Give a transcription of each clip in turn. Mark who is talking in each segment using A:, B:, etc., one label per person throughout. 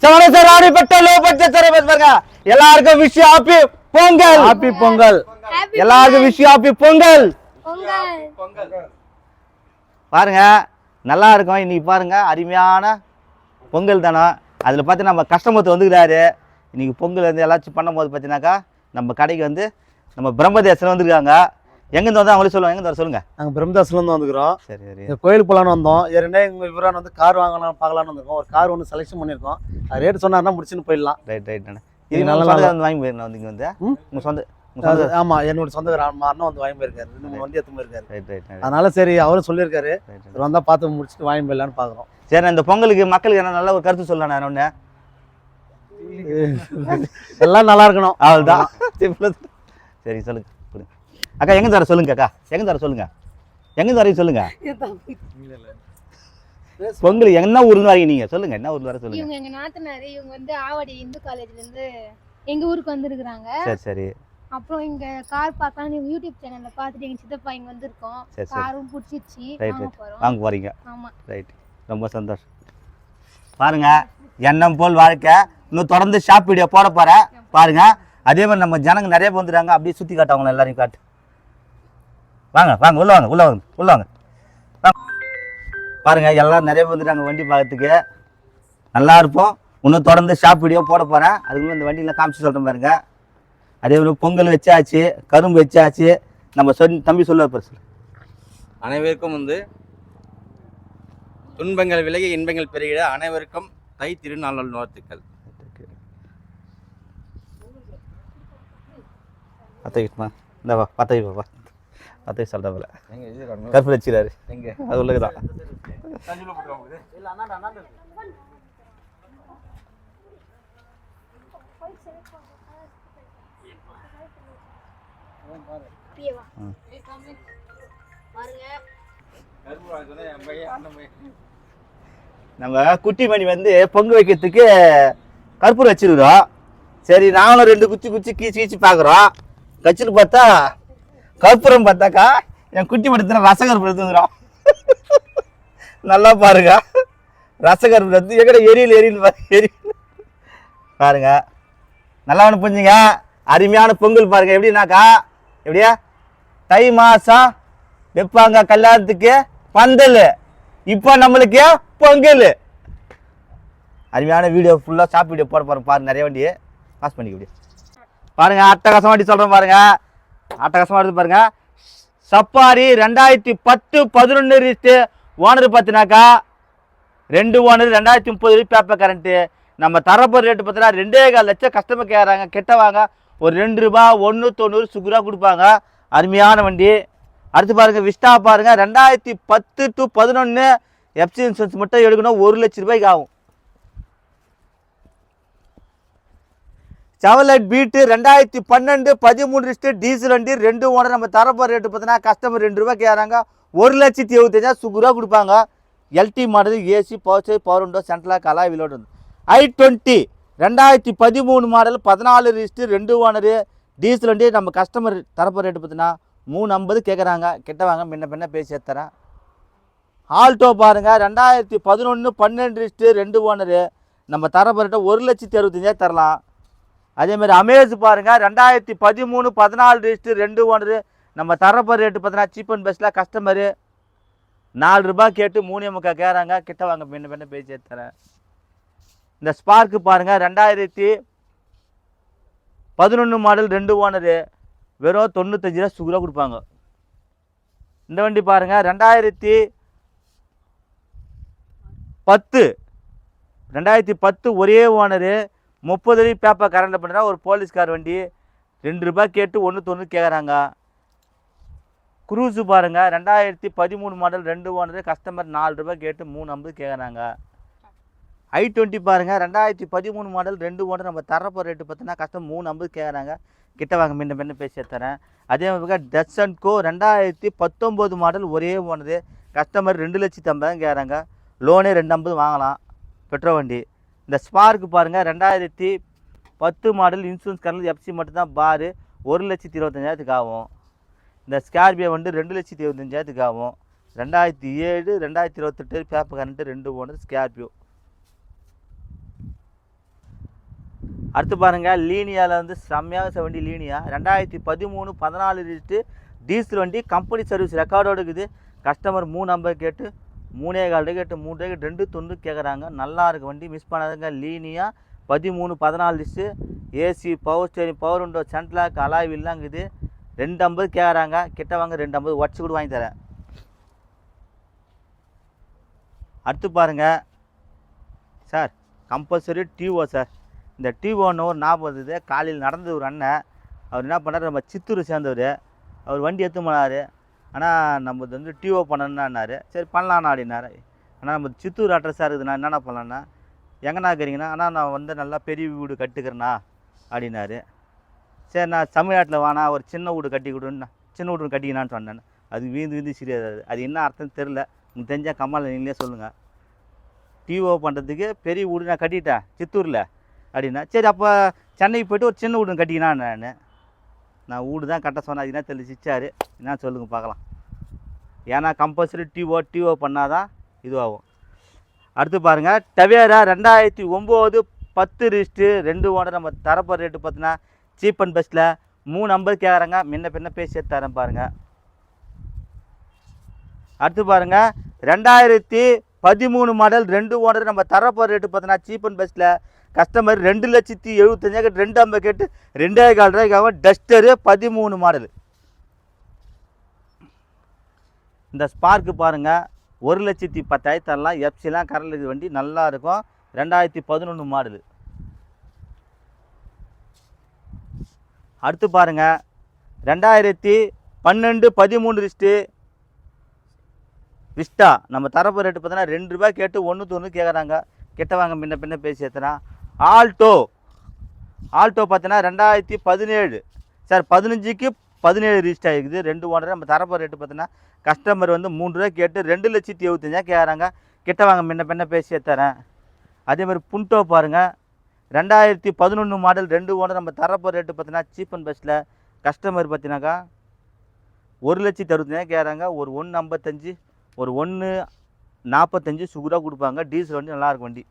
A: Sir ஆடிப்பட்ட low budget sir பாருங்க. எல்லாருக்கும் விஷயம் ஹாப்பி பொங்கல். ஹாப்பி பொங்கல். எல்லாருக்கும் விஷயம் ஹாப்பி பொங்கல். பாருங்க நல்லா இருக்கும். இன்னைக்கு பாருங்க அருமையான பொங்கல் தானே. அதில் பார்த்து நம்ம கஸ்டமர் வந்துக்கிறாரு. இன்னைக்கு பொங்கல் வந்து எல்லாச்சும் பண்ணும் போது பார்த்தீங்கன்னாக்கா நம்ம கடைக்கு வந்து நம்ம பிரம்மதேசத்தில் வந்துருக்காங்க. எங்கேருந்து வந்தால் அவங்களே சொல்லுவாங்க. எங்கே சொல்லுங்க. நாங்கள் பிரம்மதாஸ்லேருந்து வந்துக்கிறோம். சரி சரி. கோயிலுக்கு போகலான்னு வந்தோம். ஏற்கனவே எங்கள் விவரம் வந்து கார் வாங்கலாம் பார்க்கலான்னு வந்திருக்கோம். ஒரு கார் ஒன்று செலெக்ஷன் பண்ணியிருக்கோம். அது ரேட்டு சொன்னார்னா முடிச்சுன்னு போயிடலாம். Right right. இது நல்லா வந்து வாங்கி போயிருந்தேன். வந்து இங்கே வந்து உங்கள் சொந்த ஆமாம் என்னோட சொந்த அண்ணன் வந்து வாங்கி போயிருக்காரு. 2 வண்டி எடுத்து போயிருக்காரு. Right right. அதனால சரி அவரும் சொல்லியிருக்காரு. வந்தால் பார்த்து முடிச்சுட்டு வாங்கி போயிடலான்னு பார்க்குறோம். சரி இந்த பொங்கலுக்கு மக்களுக்கு என்ன நல்ல ஒரு கருத்து சொல்லலாம். நான் ஒன்று எல்லாம் நல்லா இருக்கணும் அவ்வளோதான். சரி சொல்லுங்க அக்கா. எங்கே தர சொல்லுங்க அக்கா. எங்கே தர சொல்லுங்க. எங்கே தர சொல்லுங்க. பொங்கல் என்ன ஊர்ல வரீங்க நீங்க சொல்லுங்க. என்ன ஊர்ல வர சொல்லுங்க.
B: இவங்க எங்க நாத்தனாரு. இவங்க வந்து ஆவடி இந்து காலேஜ்ல இருந்து எங்க ஊருக்கு வந்திருக்காங்க.
A: சரி சரி.
B: அப்புறம் இங்க கார் பார்க்கலாம் யூடியூப் சேனல்ல பார்த்துட்டு எங்க சித்தப்பா இங்க வந்திருக்கோம். காரும் பிடிச்சிருச்சு.
A: வாங்க போறீங்க. ஆமா ரைட். ரொம்ப சந்தோஷம். பாருங்க எண்ணம் போல் வாழ்க்கை. இன்னும் தொடர்ந்து ஷாப் வீடியோ போட போறேன் பாருங்க. அதே மாதிரி நம்ம ஜனங்க நிறைய வந்துடுறாங்க. அப்படியே சுற்றி காட்டுவாங்க எல்லாரையும் காட்டு. வாங்க வாங்க உள்ள வாங்க உள்ள வாங்க உள்ள வாங்க. பாருங்க எல்லாரும் நிறைய வந்துட்டாங்க வண்டி பார்க்கறதுக்கு. நல்லா இருப்போம். இன்னும் தொடர்ந்து ஷாப் வீடியோ போட போகிறேன். அதுக்குள்ள இந்த வண்டியில் காமிச்சு சொல்கிறேன் பாருங்க. அதே மாதிரி பொங்கல் வச்சாச்சு, கரும்பு வச்சாச்சு. நம்ம தம்பி சொல்ல சொல்லு.
C: அனைவருக்கும் வந்து துன்பங்கள் விலகி இன்பங்கள் பெருகிட அனைவருக்கும் தை திருநாள் வாழ்த்துக்கள்.
A: அத்தைக்குமா இந்த வா பத்தை பாப்பா. அத்தை சொல்கிறவங்கள கருப்பு வச்சுக்கிறாரு. எங்கே அது உள்ளதுதான். நம்ம குட்டி மணி வந்து பொங்கு வைக்கிறதுக்கு கற்பூரம் வச்சிருக்கிறோம். சரி நாங்களும் 2 குச்சி கீச்சு பார்க்குறோம். கச்சிட்டு பார்த்தா கற்பூரம் பார்த்தாக்கா என் குட்டி படுத்துன ரசகருப்பு எடுத்துக்கிறோம். நல்லா பாருங்க ரசகருப்பு எடுத்து எங்கட எரியில் பாருங்க. நல்லா ஒன்று புரிஞ்சுங்க. அருமையான பொங்கல் பாருங்க. எப்படின்னாக்கா எப்படியா தை மாதம் வைப்பாங்க கல்யாணத்துக்கு பந்தல். இப்போ நம்மளுக்கு பொங்கல். அருமையான வீடியோ ஃபுல்லாக ஷாப் வீடியோ போட போகிறோம் பாருங்க. நிறைய வண்டி பாஸ் பண்ணிக்க முடியும் பாருங்க. அட்டகாசம் வண்டி சொல்கிறேன் பாருங்க. அட்டகாசமாக எடுத்து பாருங்க. சப்பாரி 2010-11 ரிஸ்ட்டு. ஓனர் பார்த்தினாக்கா 2 ஓனர் 2030 பேப்பர் கரண்ட்டு. நம்ம தரப்போகிற ரேட்டு பார்த்தீங்கன்னா 2.25 லட்சம் கஸ்டமர் கேட்குறாங்க. கெட்ட வாங்க ஒரு 2 ரூபா 1.90 சுகுரா கொடுப்பாங்க. அருமையான வண்டி. அடுத்து பாருங்கள் விஸ்டா பாருங்கள். 2010-11 எஃப்சி இன்சூரன்ஸ் மட்டும் எடுக்கணும். 1 லட்ச ரூபாய்க்கு ஆகும். செவலட் பீட்டு 2012-13 ரிஸ்ட்டு டீசல் வண்டி. 2 ஓனர். நம்ம தரப்போகிற ரேட்டு பார்த்தீங்கன்னா கஸ்டமர் 2 ரூபா கேட்குறாங்க. 1,75,000 சுகுரா கொடுப்பாங்க. எல்டி model AC power window central lock கலா விலோடு வந்து i20 2013 model 14 wrist 2 owner diesel வண்டி. நம்ம கஸ்டமர் தரப்போகிற ரேட்டு பார்த்தீங்கன்னா 350 கேட்குறாங்க. கிட்ட வாங்க முன்ன பேசி தரேன். ஆல்டோ பாருங்கள் 2011-12 ரிஸ்ட்டு 2 ஓனரு. நம்ம தரப்போகிற ரேட்டு 1,65,000 தரலாம். அதேமாதிரி அமேஸ் பாருங்கள் 2013-14 ரிஸ்ட்டு 2 ஓனரு. நம்ம தரப்போகிற ரேட்டு பார்த்தீங்கன்னா சீப் அண்ட் பெஸ்ட்டில் கஸ்டமரு 4 ரூபா கேட்டு 3.25 கேட்குறாங்க. கிட்ட வாங்க முன்ன பேசி தரேன். இந்த ஸ்பார்க்கு பாருங்கள் 2011 மாடல் 2 ஓனரு. வெறும் 95 ரூபா சுகுரா கொடுப்பாங்க. இந்த வண்டி பாருங்கள் 2010 ஒரே ஓனரு. 30 பேப்பர் கரண்ட் பண்ணுறா. ஒரு போலீஸ்கார் வண்டி 2 ரூபா கேட்டு 1.90 கேட்குறாங்க. குரூஸு பாருங்கள் 2013 மாடல் 2 ஓனரு. கஸ்டமர் 4 ரூபா கேட்டு 350 கேட்குறாங்க. i20 பாருங்கள் 2013 மாடல் 2 ஓனர். நம்ம தரப்போகிற ரேட்டு பார்த்தீங்கன்னா கஸ்டமர் 350 கேட்குறாங்க. கிட்ட வாங்க முன்ன பேசி தரேன். அதே மாதிரி டச்சன்கோ 2019 மாடல் ஒரே ஓனரு. கஸ்டமர் 2,50,000 கேட்குறாங்க. லோனே 250 வாங்கலாம். பெட்ரோல் வண்டி. இந்த ஸ்பார்க்கு பாருங்கள் 2010 மாடல் இன்சூரன்ஸ் கரண்ட் எஃப்சி மட்டும்தான் பாரு. 1,25,000 ஆகும். இந்த ஸ்கார்பியோ வந்து 2,25,000 ஆகும். 2007 2028 பேப்பர் கரண்ட்டு 2 ஓனர் ஸ்கார்பியோ. அடுத்து பாருங்கள் லீனியாவில் வந்து செம்மையாக வண்டி லீனியா 2013 14 லிஸ்ட்டு டீசல் வண்டி கம்பெனி சர்வீஸ் ரெக்கார்டோடு இருக்குது. கஸ்டமர் 350 கேட்டு 3.25 கேட்டு 3 கேட்டு 2.90 கேட்குறாங்க. நல்லா இருக்கு வண்டி, மிஸ் பண்ணாதுங்க. Linea 13 14 list AC power steering power window central lock alloy வீல்லாம் இருக்குது. 250 கேட்குறாங்க. கிட்ட வாங்க 250 உடச்சி கூட வாங்கி தரேன். அடுத்து பாருங்கள் சார் கம்பல்சரி டிஓ சார். இந்த டிஓன்னு ஒரு ஞாபகம் இருந்தது. காலையில் நடந்த ஒரு அண்ணன் அவர் என்ன பண்ணார், நம்ம சித்தூர் சேர்ந்தவர், அவர் வண்டி எடுத்து போனார். ஆனால் நம்ம வந்து டிஓ பண்ணணுன்னாரு. சரி பண்ணலாண்ணா அப்படின்னாரு. ஆனால் நம்ம சித்தூர் அட்ரஸாக இருக்குது, நான் என்னென்ன பண்ணலான்னா எங்கண்ணா இருக்கிறீங்கன்னா, ஆனால் நான் வந்து நல்லா பெரிய வீடு கட்டுக்கிறேண்ணா அப்படின்னாரு. சரி நான் தமிழ்நாட்டில் வானா ஒரு சின்ன வீடு கட்டி கொடுன்னா, சின்ன வீடு கட்டிக்கினான்னு சொன்னேன். அது வீந்து சரியாது. அது என்ன அர்த்தம் தெரில, உங்களுக்கு தெரிஞ்சால் கம்மாவில் நீங்களே சொல்லுங்கள். டிஓ பண்ணுறதுக்கு பெரிய வீடு நான் கட்டிட்டேன் சித்தூரில் அப்படின்னா. சரி அப்போ சென்னைக்கு போய்ட்டு ஒரு சின்ன வீடு கட்டிக்கினான். நான் வீடு தான் கட்ட சொன்னேன். அது என்ன தெளிச்சிச்சாரு, என்ன சொல்லுங்கள் பார்க்கலாம். ஏன்னா கம்பல்சரி டிஓ பண்ணால் தான் இதுவாகும். அடுத்து பாருங்கள் டவேரா 2009 10 ரிஸ்ட்டு 2 ஓனர். நம்ம தரப்போகிற ரேட்டு பார்த்தீங்கன்னா சீப் அண்ட் பெஸ்ட்டில் 350 கேட்குறாங்க. முன்ன பின்ன பேசி தரேன் பாருங்கள். அடுத்து பாருங்கள் 2013 மாடல் 2 ஓனர். நம்ம தரப்போகிற ரேட்டு பார்த்தீங்கன்னா சீப் அண்ட் பெஸ்ட்டில் கஸ்டமர் 2,75,000 கேட்டு 250 கேட்டு 2.25 ரூபாய்க்காக டஸ்டரு 13 மாடல். இந்த ஸ்பார்க்கு பாருங்கள் 1,10,000 தரலாம். எஃப்சிலாம் கரண்ட் வண்டி நல்லா இருக்கும். 2011 மாடலு. அடுத்து பாருங்கள் 2012 13 ரிஸ்ட்டு விஸ்டா. நம்ம தரப்பு ரேட்டு பார்த்தோன்னா 2 ரூபாய் கேட்டு 1.90 கேட்குறாங்க. கிட்ட வாங்க முன்ன பின்ன பேசி ஏற்றுனா. ஆல்டோ பார்த்தோன்னா 2017 சார் 15க்கு 17 ரிஜிஸ்ட் ஆகிருக்குது. 2 ஓனர். நம்ம தரப்பு ரேட்டு பார்த்தோன்னா கஸ்டமர் வந்து 3 ரூபாய் கேட்டு 2,75,000 கேட்குறாங்க. கிட்ட வாங்க முன்ன பின்ன பேசி ஏற்றுறேன். அதேமாதிரி புண்டோ பாருங்கள் 2011 மாடல் 2 ஓனர். நம்ம தரப்பு ரேட்டு பார்த்தோன்னா சீப் அண்ட் பெஸ்ட்டில் கஸ்டமர் பார்த்தீங்கன்னாக்கா 1,65,000 கேட்குறாங்க. ஒரு 1,55 ஒரு 1,45 சுகுராக கொடுப்பாங்க. டீசல் வண்டி நல்லாயிருக்கும் வண்டி.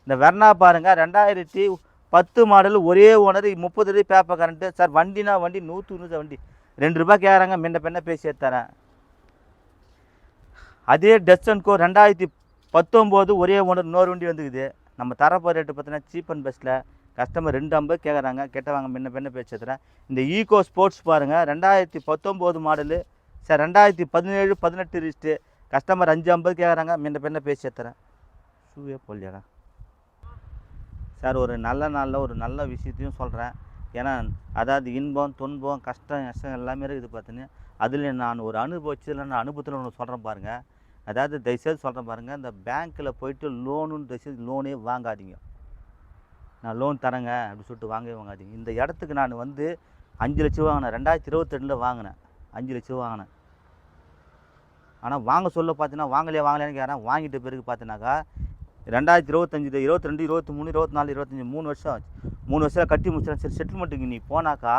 A: இந்த வெர்னா பாருங்கள் 2010 மாடல் ஒரே ஓனர் 30 ரூபாய் பேப்பர் கரண்ட்டு. சார் வண்டினா வண்டி 100 வண்டி 2 ரூபாய் கேட்குறாங்க. முன்ன பின்ன பேசி தரேன். அதே டஸ்டன்கோ 2019 ஒரே ஓனர் இன்னொரு வண்டி வந்துக்குது. நம்ம தரப்போ ரேட்டு பார்த்தீங்கன்னா சீப் அண்ட் பெஸ்ட்டில் கஸ்டமர் 250 கேட்குறாங்க. கிட்ட வாங்க முன்ன பின்ன பேசி தரேன். இந்த ஈகோ ஸ்போர்ட்ஸ் பாருங்கள் 2019 மாடலு சார் 2017 18 ரிஸ்ட்டு கஸ்டமர் 550 கேட்குறாங்க. முன்ன பின்ன பேசி தரேன். ஷூவே போடலையாடா சார். ஒரு நல்ல நாளில் ஒரு நல்ல விஷயத்தையும் சொல்கிறேன். ஏன்னா அதாவது இன்பம் துன்பம் கஷ்டம் நஷ்டம் எல்லாமே இருக்குது பார்த்துன்னு. அதில் நான் ஒரு அனுபவிச்சதில் நான் அனுபவத்தில் ஒன்று சொல்கிறேன் பாருங்கள். அதாவது தயவுசெய்து சொல்கிறேன் பாருங்கள். இந்த பேங்க்கில் போய்ட்டு லோனுன்னு தயவுசெய்து லோனே வாங்காதீங்க. நான் லோன் தரேங்க அப்படி சொல்லிட்டு வாங்கவே வாங்காதீங்க. இந்த இடத்துக்கு நான் வந்து 5 லட்சம் வாங்கினேன். 2022 வாங்கினேன். 5 லட்சம் வாங்கினேன். ஆனால் வாங்க சொல்ல பார்த்தீங்கன்னா வாங்கலையான்னு கேட்குறேன். வாங்கிட்ட பிறகு பார்த்தீங்கன்னாக்கா 2025 22 23 24 25 3 வருஷம் ஆச்சு. 3 வருஷம் கட்டி முடிச்சிடறேன். சரி செட்டில்மெண்ட்டுக்கு நீ போனாக்கா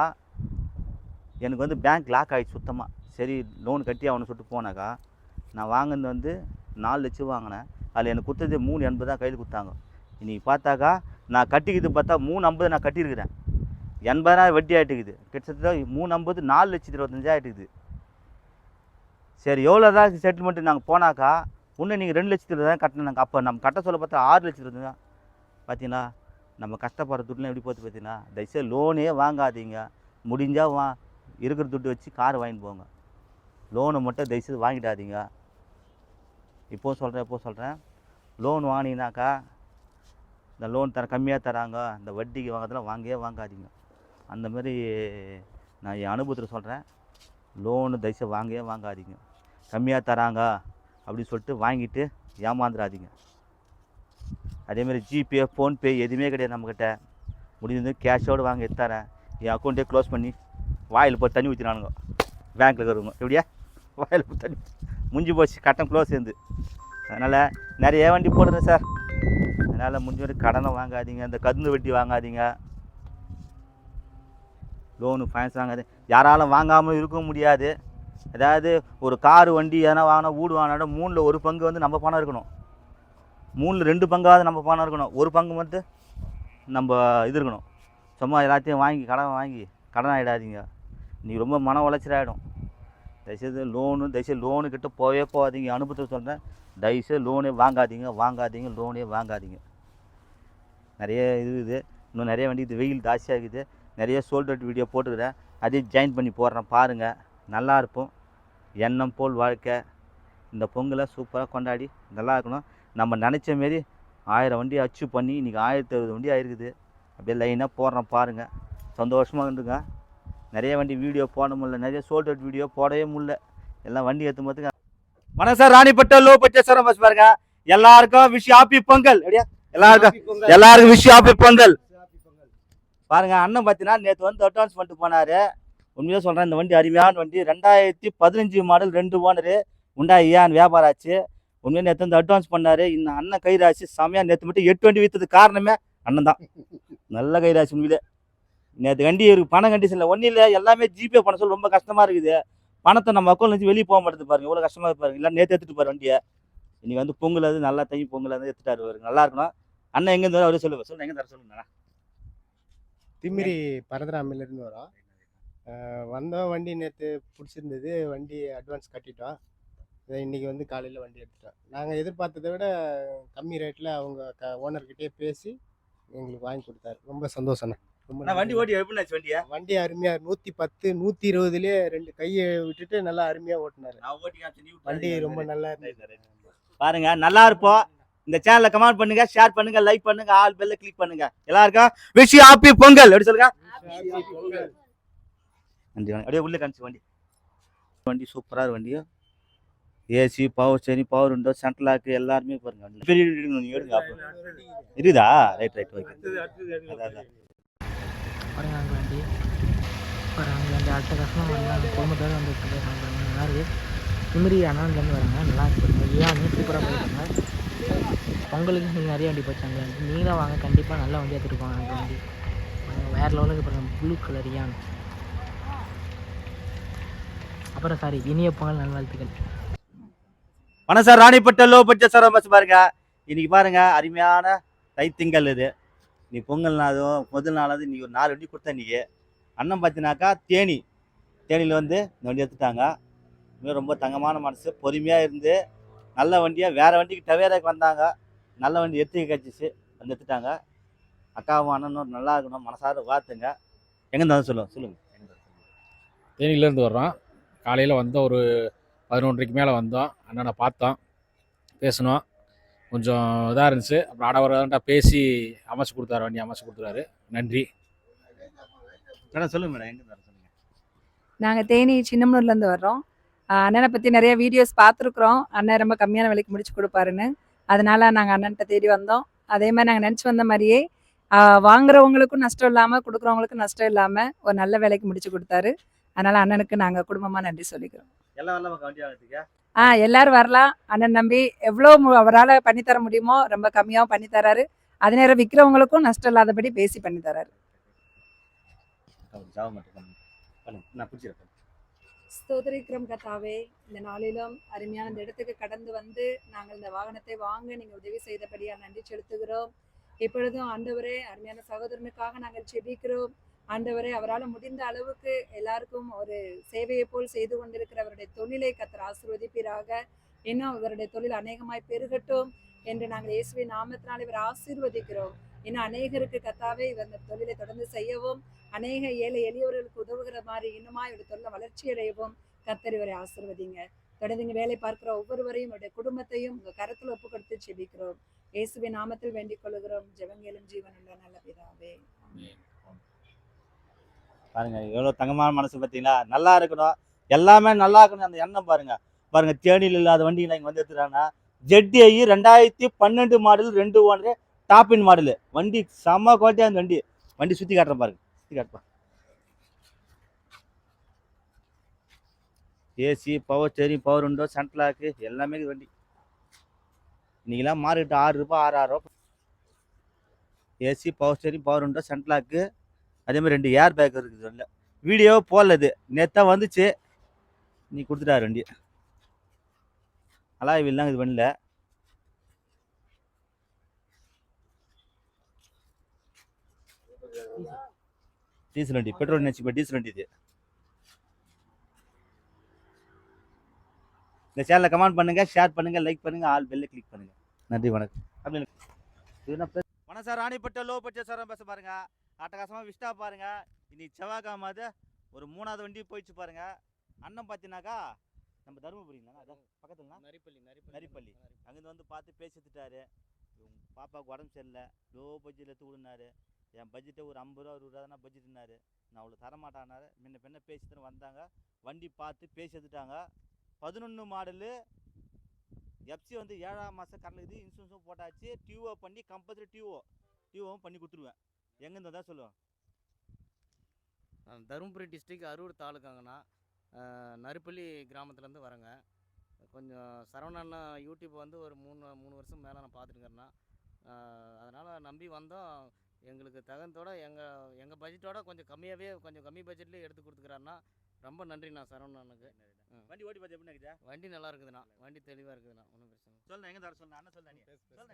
A: எனக்கு வந்து பேங்க் லாக் ஆகிடுச்சு சுத்தமாக. சரி லோன் கட்டி அவனை சொல்லிட்டு போனாக்கா நான் வாங்கினது வந்து 4 லட்சம் வாங்கினேன். அதில் எனக்கு கொடுத்தது 380 தான் கையில் கொடுத்தாங்க. இன்றைக்கி பார்த்தாக்கா நான் கட்டிக்கிது பார்த்தா 350 நான் கட்டியிருக்கிறேன். 80,000 வட்டி ஆகிட்டுக்குது. கிட்டத்தட்ட 350 4,25,000 ஆகிட்டுக்குது. சரி எவ்வளோ தான் செட்டில்மெண்ட்டு நாங்கள் போனாக்கா இன்னும் நீங்கள் 2 லட்சத்தில் தான் கட்டினாங்க. அப்போ நம்ம கட்ட சொல்ல பார்த்தா 6 லட்சத்தில் தான். பார்த்தீங்களா நம்ம கஷ்டப்படுற துட்டுலாம் எப்படி போட்டு பார்த்தீங்கன்னா. தயவுசெய்து லோனே வாங்காதீங்க. முடிஞ்சால் இருக்கிற துட்டு வச்சு கார் வாங்கிட்டு போங்க. லோனை மட்டும் தயவுசெய்து வாங்கிடாதீங்க. எப்போ சொல்கிறேன் லோன் வாங்கினீங்கனாக்கா இந்த லோன் கம்மியாக தராங்க, இந்த வட்டிக்கு வாங்கிறதுலாம் வாங்காதீங்க. அந்தமாரி நான் என் அனுபவத்தில் சொல்கிறேன். லோனு தயவுசெய்து வாங்காதீங்க. கம்மியாக தராங்க அப்படின்னு சொல்லிட்டு வாங்கிட்டு ஏமாந்துடாதீங்க. அதேமாதிரி ஜிபே ஃபோன்பே எதுவுமே கிடையாது நம்மக்கிட்ட. முடிஞ்சது கேஷோடு வாங்க எடுத்தாரேன். என் அக்கௌண்ட்டே க்ளோஸ் பண்ணி வாயில் போய் தண்ணி ஊற்றினானுங்க பேங்க்கில் இருக்கிறவங்க. எப்படியா வாயில் போய் தண்ணி முடிஞ்சு போச்சு, கட்டம் க்ளோஸ் இருந்து. அதனால் நிறைய வண்டி போடுறேன் சார். அதனால் முடிஞ்ச வரைக்கும் கடனை வாங்காதீங்க. இந்த கந்து வட்டி வாங்காதீங்க. லோனு ஃபைனான்ஸ் வாங்காது. யாராலும் வாங்காமல் இருக்க முடியாது. அதாவது ஒரு காரு வண்டி எதனா வாங்கினா வீடு வாங்கினாலும் 3ல் 1 பங்கு வந்து நம்ம பணம் இருக்கணும். 3ல் 2 பங்காவது நம்ம பணம் இருக்கணும். 1 பங்கு மட்டும் நம்ம இது இருக்கணும். சும்மா எல்லாத்தையும் வாங்கி கடன் ஆகிடாதீங்க. இன்றைக்கி ரொம்ப மன உளைச்சல் ஆகிடும். தயவுசெய்து லோனு கிட்ட போகாதீங்க. அனுபவத்தில் சொல்கிறேன், தயவுசெய்து லோனே வாங்காதீங்க, லோனே வாங்காதீங்க. நிறைய இது இன்னும் நிறைய வண்டி. இது வெயில் ஜாஸ்தியாக இருக்குது. நிறைய சோல்ட் அவுட் வீடியோ போட்டுக்கிறேன், அதையும் ஜாயின் பண்ணி போடுறேன், பாருங்கள். நல்லா இருப்போம். எண்ணம் போல் வாழ்க்கை. இந்த பொங்கலை சூப்பராக கொண்டாடி நல்லா இருக்கணும். நம்ம நினச்ச மாரி 1000 வண்டி அச்சீவ் பண்ணி இன்றைக்கி 1060 வண்டி ஆகிருக்குது. அப்படியே லைனாக போடுறேன், பாருங்கள். சந்தோஷமாக இருந்துங்க. நிறைய வண்டி வீடியோ போட முடியல, நிறைய சோல்ட் அவுட் வீடியோ போடவே முடியல. எல்லாம் வண்டி ஏற்றும் போதுங்க. வணக்கம் sir, ராணிப்பட்ட low budget sir bus பாருங்க. எல்லாருக்கும் விஷ் ஹாப்பி பொங்கல். அப்படியா எல்லாருக்கும் விஷ் ஹாப்பி பொங்கல். பாருங்க, அண்ணன் பார்த்தீங்கன்னா நேற்று வந்து அட்வான்ஸ் பண்ணிட்டு போனார். உண்மையாக சொல்கிறேன், இந்த வண்டி அருமையான வண்டி. 2015 மாடல் 2 ஓனரு உண்டாய் ஏன் வியாபாரம் ஆச்சு. உண்மையாக நேற்று வந்து அட்வான்ஸ் பண்ணார். இந்த அண்ணன் கைராசி செமையாக. நேற்று மட்டும் 8 வண்டி விற்றதுக்கு காரணமே அண்ணன் தான். நல்ல கைராசி உண்மையிலே. நேற்று வண்டி இருக்குது, பணம் கண்டிஷனில் ஒன்றும் இல்லை. எல்லாமே ஜிபே பண்ண சொல்ல ரொம்ப கஷ்டமாக இருக்குது. பணத்தை நம்ம அக்கௌண்ட் வச்சு வெளியே போக மாட்டேது பாருங்க, எவ்வளோ கஷ்டமாக பாருங்க. இல்லை நேற்று எடுத்துகிட்டு பாரு வண்டியை. இன்றைக்கி வந்து பொங்கல் அது நல்லா தை பொங்கல் வந்து எடுத்துட்டாரு பாருங்க. நல்லா இருக்கணும். அண்ணன் எங்கே இருந்தாலும் அவரே சொல்லுங்கள் எங்கே தர சொல்லுங்கண்ணா.
D: திமிரி பரதராமிலேருந்து வரோம். வந்தோம், வண்டி நேற்று பிடிச்சிருந்தது, வண்டி அட்வான்ஸ் கட்டிட்டோம். இன்றைக்கி வந்து காலையில் வண்டி எடுத்துட்டோம். நாங்கள் எதிர்பார்த்ததை விட கம்மி ரேட்டில் அவங்க ஓனர்கிட்டே பேசி எங்களுக்கு வாங்கி கொடுத்தாரு. ரொம்ப சந்தோஷம்ண்ணா. ரொம்ப
A: வண்டி ஓட்டி எப்படி வண்டியா?
D: வண்டி அருமையாக 110 120லேயே 2 கையை விட்டுட்டு நல்லா அருமையாக ஓட்டினார். வண்டி ரொம்ப நல்லா இருந்தது.
A: பாருங்க, நல்லா இருப்போம். இந்த சேனலை கமெண்ட் பண்ணுங்க, ஷேர் பண்ணுங்க, லைக் பண்ணுங்க, ஆல் பெல்ல கிளிக் பண்ணுங்க. எல்லாருக்கும் விஷ் ஹாப்பி பொங்கல். எப்படி சொல்லுங்க. நன்றி. அப்படியே உள்ள காமிச்சு வண்டி சூப்பரா இருக்கு. வண்டி AC, power steering, power window, central lock எல்லாருமே பாருங்க. பெரிய இருக்குதா? Right okay.
E: வண்டி அடுத்த கஷ்டம் குடும்பத்தோடு வந்துட்டு நல்லா இருக்குது. திமிரி அண்ணாலேருந்து வராங்க, நல்லா இருக்கு. ஏன் சூப்பராக போயிருக்காங்க. பொங்கலுக்கு நீங்கள் நிறைய வண்டி போச்சாங்க. நீங்களும் வாங்க, கண்டிப்பாக நல்ல வண்டி எடுத்துருக்கோம். அந்த வண்டி வேறு லெவலுக்கு பாருங்கள், ப்ளூ கலர் யான். அப்புறம் சாரி, இனிய பொங்கல் நல்வாழ்த்துக்கள்.
A: வணக்கம் sir, ராணிப்பட்ட low budget sir bus பாருங்க. இன்னைக்கு பாருங்க, அருமையான தைத்திங்கள் இது. நீ பொங்கல் நாளும் முதல் நாளாவது இன்னைக்கு ஒரு 4 வண்டி கொடுத்தேன். இன்னைக்கு அண்ணன் பார்த்தீங்கன்னாக்கா தேனியில் வந்து இந்த வண்டி எடுத்துட்டாங்க. இன்னும் ரொம்ப தங்கமான மனசு, பொறுமையாக இருந்து நல்ல வண்டியாக வேறு வண்டிக்கு டவேராக்கு வந்தாங்க. நல்ல வண்டி எடுத்து கிடச்சிச்சு, வந்து எடுத்துட்டாங்க. அக்காவும் அண்ணனும் நல்லா இருக்கணும், மனசார வாழ்த்துங்க. எங்கே இருந்தாலும் சொல்லுங்கள்.
F: தேனியிலேருந்து வர்றோம். காலையில் வந்தோம், ஒரு 11:30க்கு மேலே வந்தோம். அண்ணனை பார்த்தோம், பேசணும். கொஞ்சம் இதாக இருந்துச்சு. அப்புறம் ஆடவராக பேசி அமைச்சு கொடுத்தாரு, வண்டி அமைச்சு கொடுத்துறாரு. நன்றி.
A: மேடம் சொல்லுங்கள் மேடம், எங்கே இருந்தாலும் சொல்லுங்கள்.
G: நாங்கள் தேனி சின்னமனூர்லேருந்து வர்றோம். அண்ணனை பற்றி நிறைய வீடியோஸ் பார்த்துருக்குறோம். அண்ணன் ரொம்ப கம்மியான விலைக்கு முடிச்சு கொடுப்பாருன்னு. அதனால நாங்கள் அண்ணன்கிட்ட தேடி வந்தோம். அதே மாதிரி நாங்கள் நினச்சி வந்த மாதிரியே வாங்குறவங்களுக்கும் நஷ்டம் இல்லாமல், கொடுக்குறவங்களுக்கும் நஷ்டம் இல்லாமல் ஒரு நல்ல விலைக்கு முடிச்சு கொடுத்தாரு. அதனால் அண்ணனுக்கு நாங்கள் குடும்பமாக நன்றி சொல்லிக்கிறோம். எல்லாரும் வரலாம். அண்ணன் நம்பி எவ்வளோ அவரால் பண்ணித்தர முடியுமோ ரொம்ப கம்மியாகவும் பண்ணித்தராரு. அதே நேரம் விற்கிறவங்களுக்கும் நஷ்டம் இல்லாதபடி பேசி பண்ணித்தராரு. ஸ்தோத்திரிக்கிறோம் கர்த்தாவே, இந்த நாளிலும் அருமையான இந்த இடத்துக்கு கடந்து வந்து நாங்கள் இந்த வாகனத்தை வாங்க நீங்கள் உதவி செய்தபடியாக நன்றி செலுத்துகிறோம். இப்பொழுதும் ஆண்டவரே, அருமையான சகோதரனுக்காக நாங்கள் செபிக்கிறோம். ஆண்டவரே, அவரால் முடிந்த அளவுக்கு எல்லாருக்கும் ஒரு சேவையை போல் செய்து கொண்டிருக்கிற அவருடைய தொழிலை கர்த்தர் ஆசீர்வதிப்பீராக. இன்னும் அவருடைய தொழில் அநேகமாய் பெருகட்டும் என்று நாங்கள் இயேசுவின் நாமத்தினால் இவர் ஆசீர்வதிக்கிறோம். இன்னும் அநேகருக்கு கர்த்தாவே இவர் இந்த தொழிலை தொடர்ந்து செய்யவும், அநேக ஏழை எளியவர்களுக்கு உதவுகிற மாதிரி இன்னுமா இவருடைய தொழிலை வளர்ச்சி அடையவும் கர்த்தர் இவரை ஆசீர்வதிங்க. தொடர்ந்து வேலை பார்க்கிற ஒவ்வொருவரையும் இவருடைய குடும்பத்தையும் உங்க கருத்தில் ஒப்பு கொடுத்து செபிக்கிறோம். இயேசுவின் நாமத்தில் வேண்டிக் கொள்கிறோம். ஜெபங்களும் ஜீவனுள்ள நல்ல பிதாவே.
A: பாருங்க, எவ்வளோ தங்கமான மனசு பார்த்தீங்களா. நல்லா இருக்கணும், எல்லாமே நல்லா இருக்கணும். அந்த எண்ணம் பாருங்க. தேனியில் இல்லாத வண்டி இங்கே வந்து எடுத்துட்டாங்கன்னா, ஜெட்டி 2012 மாடல் 2 ஓனரு, டாப்பின் மாடலு வண்டி, செம்ம குவாலிட்டியாக அந்த வண்டி சுற்றி காட்டுறேன் பாருங்க. சுற்றி காட்டுப்பா. AC, power steering, power window, central lock எல்லாமே இது வண்டி. இன்னைக்கெல்லாம் மார்க்கெட்டு 6 ரூபா 6,000 ரூபா. AC, power steering, power window, central lock, அதே மாதிரி 2 ஏர் பேக் இருக்குது. வண்டியில் வீடியோ போடலது, நேற்று வந்துச்சு, நீ கொடுத்துட்டாரு வண்டி. அலாய் வீல் இது வண்டியில். டீசல் வண்டி, பெட்ரோல் நினச்சி இப்போ டீசல் வண்டி இது. இந்த சேனலை கமெண்ட் பண்ணுங்க, ஷேர் பண்ணுங்க, லைக் பண்ணுங்க, ஆல் பெல்ல கிளிக் பண்ணுங்க. நன்றி, வணக்கம். வணக்கம் சார், ராணிப்பட்ட லோ பட்ஜெட் சார் பேச பாருங்க. அட்டகாசமாக விஸ்டா பாருங்க. இன்னைக்கு செவ்வாய்க்கிழமை ஒரு 3வது வண்டி போயிடுச்சு பாருங்க. அண்ணன் பார்த்தீங்கன்னாக்கா நம்ம தருமபுரிங்களா, அதான் பக்கத்துல நரிப்பள்ளி அங்கேருந்து வந்து பார்த்து பேசிட்டுட்டாரு. பாப்பாவுக்கு உடம்பு சரியில்லை, லோ பட்ஜெட்டில் எடுத்து விடுனாரு. என் பட்ஜெட்டை ஒரு 50 ரூபா 60 ரூபா தானே பட்ஜெட்னாரு. நான் அவ்வளோ தரமாட்டானாரு. முன்ன பேசிட்டு வந்தாங்க, வண்டி பார்த்து பேசி எடுத்துட்டாங்க. 11 மாடலு எஃப்சி வந்து 7ஆம் மாதம் கரண்ட் இன்சூரன்ஸும் போட்டாச்சு. டியூஓ பண்ணி கம்பல்சரி டியூஓவும் பண்ணி கொடுத்துருவேன். எங்கேருந்து தான் சொல்லுவேன்.
C: தருமபுரி டிஸ்ட்ரிக்ட் அரூர் தாலுக்காங்கண்ணா. நரிப்பள்ளி கிராமத்துலேருந்து வரேங்க. கொஞ்சம் சரவணன் யூடியூப் வந்து ஒரு 3 வருஷம் மேலே நான் பார்த்துட்டுங்கிறேண்ணா. அதனால் நம்பி வந்தோம். எங்களுக்கு தகுந்தோட எங்கள் பட்ஜெட்டோட கொஞ்சம் கம்மியாகவே, கொஞ்சம் கம்மி பட்ஜெட்லேயே எடுத்து கொடுத்துக்கிறாருண்ணா. ரொம்ப நன்றிண்ணா சரவணனுக்கு.
A: வண்டி ஓட்டி பார்த்து எப்படி இருக்குதா?
C: வண்டி நல்லா இருக்குதுண்ணா, வண்டி தெளிவாக இருக்குதுண்ணா, ஒன்றும் பிரச்சனை இல்லை.
A: சொல்லுண்ணா, எங்கே தர சொல்லுண்ணா, அண்ணன் சொல்லுண்ணா,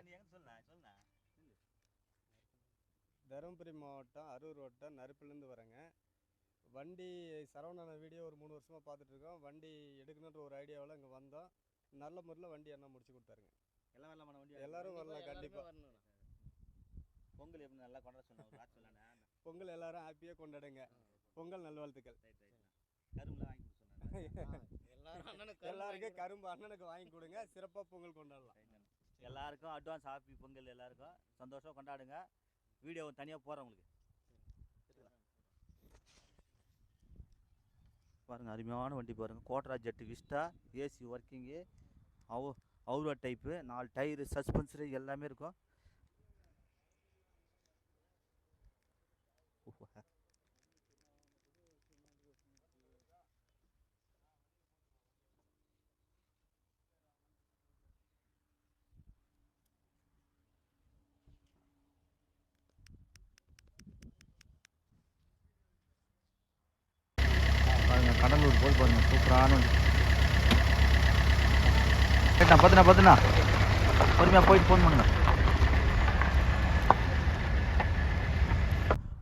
A: நீ எங்கே சொல்லுண்ணா.
D: தருமபுரி மாவட்டம் அரூர் வட்டம் நரிப்பிலேருந்து வரேங்க. வண்டி சரவணன் வீடியோ ஒரு 3 வருஷமாக பார்த்துட்ருக்கோம். வண்டி எடுக்கணுன்ற ஒரு ஐடியாவில் இங்கே வந்தோம். நல்ல முறையில் வண்டி என்ன முடிச்சு கொடுத்தாருங்க.
A: எல்லாம் வரலாமான வண்டி,
D: எல்லாரும் வரலாம் கண்டிப்பாக.
A: பொங்கல் எப்படி நல்லா கொண்டாட சொன்னாங்க,
D: பொங்கல் எல்லாரும் ஹாப்பியாக கொண்டாடுங்க. பொங்கல் நல்வாழ்த்துக்கள்.
A: கரும்புலாம் வாங்கி கொடுத்து
D: எல்லாருக்கும் கரும்பு அண்ணனுக்கு வாங்கி கொடுங்க. சிறப்பாக பொங்கல் கொண்டாடலாம்.
A: எல்லாருக்கும் அட்வான்ஸ் ஹாப்பி பொங்கல். எல்லாருக்கும் சந்தோஷம் கொண்டாடுங்க. வீடியோ தனியாக போகிறேன் உங்களுக்கு பாருங்கள். அருமையான வண்டி பாருங்கள். கோட்ரா ஜெட்டு விஸ்டா, ஏசி ஒர்க்கிங்கு, அவுரா டைப்பு, 4 டயரு, சஸ்பென்சரு எல்லாமே இருக்கும். பாருங்க, கடலூர் போல் பாருங்க, சூப்பரான வண்டி. பார்த்துண்ணா பொறுமையாக போயிட்டு ஃபோன் பண்ணுங்க.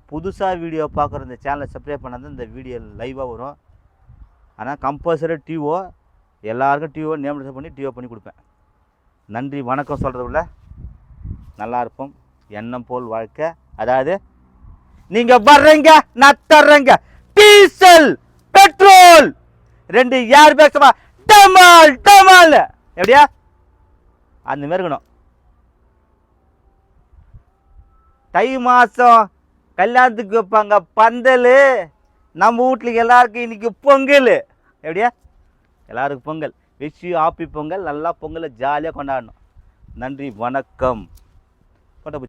A: புதுசாக வீடியோ பார்க்குற இந்த சேனலை சப்ஸ்கிரைப் பண்ணாதான் இந்த வீடியோ லைவாக வரும். ஆனால் கம்பல்சரி டிஓ எல்லாருக்கும் டிஓ நேம் பண்ணி டிஓ பண்ணி கொடுப்பேன். நன்றி, வணக்கம் சொல்கிறதுக்குள்ள நல்லா இருப்போம். எண்ணம் போல் வாழ்க்கை. அதாவது நீங்கள் வர்றீங்க, நான் தர்றேங்க. டீசல் பெட்ரோல் 2 ஏர் பேக்ஸமா டமால் டமால் எப்படியா அந்த மாதிரி இருக்கணும். தை மாதம் கல்யாணத்துக்கு வைப்பாங்க பந்தல். நம்ம வீட்ல எல்லாருக்கும் இன்னைக்கு பொங்கல். எப்படியா எல்லாருக்கும் Pongal. Wish you happy Pongal. நல்லா பொங்கலை ஜாலியாக கொண்டாடணும். நன்றி, வணக்கம்.